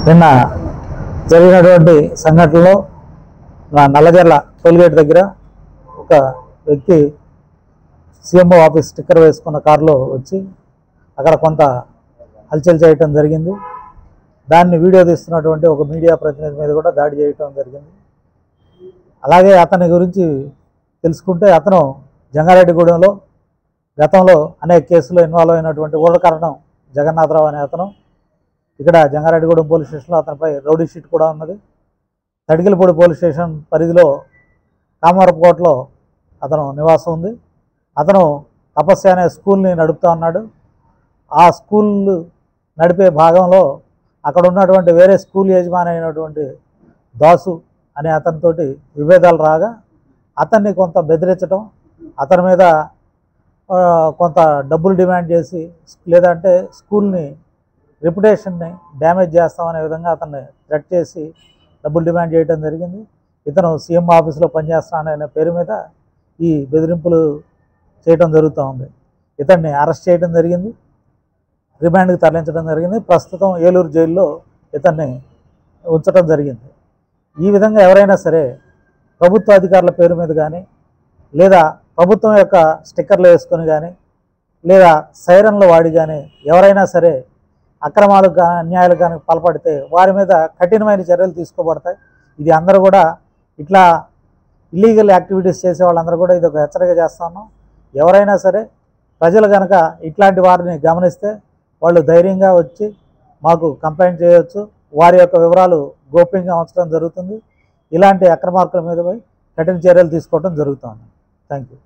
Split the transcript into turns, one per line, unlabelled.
నిన్న జరిగినటువంటి సంఘటనలో నల్లజర్ల టోల్గేట్ దగ్గర ఒక వ్యక్తి సీఎంఓ ఆఫీస్ స్టిక్కర్ వేసుకున్న కారులో వచ్చి అక్కడ కొంత హల్చల్ చేయటం జరిగింది. దాన్ని వీడియో తీస్తున్నటువంటి ఒక మీడియా ప్రతినిధి మీద కూడా దాడి చేయటం జరిగింది. అలాగే అతని గురించి తెలుసుకుంటే అతను జంగారెడ్డిగూడెంలో గతంలో అనేక కేసుల్లో ఇన్వాల్వ్ అయినటువంటి ఊరకరణం జగన్నాథరావు అనే అతను. ఇక్కడ జంగారెడ్డిగూడెం పోలీస్ స్టేషన్లో అతనిపై రౌడీ షీట్ కూడా ఉన్నది. తడికిలపూడి పోలీస్ స్టేషన్ పరిధిలో కామవరపుకోటలో అతను నివాసం ఉంది. అతను తపస్య అనే స్కూల్ని నడుపుతూ ఉన్నాడు. ఆ స్కూల్ నడిపే భాగంలో అక్కడ ఉన్నటువంటి వేరే స్కూల్ యజమాని అయినటువంటి దాసు అనే అతనితోటి విభేదాలు రాగా అతన్ని కొంత బెదిరించడం, అతని మీద కొంత డబ్బులు డిమాండ్ చేసి లేదంటే స్కూల్ని రెప్యుటేషన్ని డ్యామేజ్ చేస్తామనే విధంగా అతన్ని థ్రెట్ చేసి డబ్బులు డిమాండ్ చేయడం జరిగింది. ఇతను సీఎం ఆఫీస్లో పనిచేస్తాననే పేరు మీద ఈ బెదిరింపులు చేయడం జరుగుతూ ఉంది. ఇతన్ని అరెస్ట్ చేయడం జరిగింది, రిమాండ్కి తరలించడం జరిగింది. ప్రస్తుతం ఏలూరు జైల్లో ఇతన్ని ఉంచడం జరిగింది. ఈ విధంగా ఎవరైనా సరే ప్రభుత్వ అధికారుల పేరు మీద కానీ లేదా ప్రభుత్వం యొక్క స్టిక్కర్లు వేసుకొని కానీ లేదా సైరన్లు వాడి కానీ ఎవరైనా సరే అక్రమాలకు కానీ అన్యాయాలకు కానీ పాల్పడితే వారి మీద కఠినమైన చర్యలు తీసుకోబడతాయి. ఇది అందరూ కూడా ఇట్లా ఇల్లీగల్ యాక్టివిటీస్ చేసే వాళ్ళందరూ కూడా ఇది ఒక హెచ్చరిక చేస్తాను. ఎవరైనా సరే ప్రజలు కనుక ఇట్లాంటి వారిని గమనిస్తే వాళ్ళు ధైర్యంగా వచ్చి మాకు కంప్లైంట్ చేయవచ్చు. వారి యొక్క వివరాలు గోప్యంగా ఉంచడం జరుగుతుంది. ఇలాంటి అక్రమార్కుల మీద కఠిన చర్యలు తీసుకోవడం జరుగుతుంది. Thank you.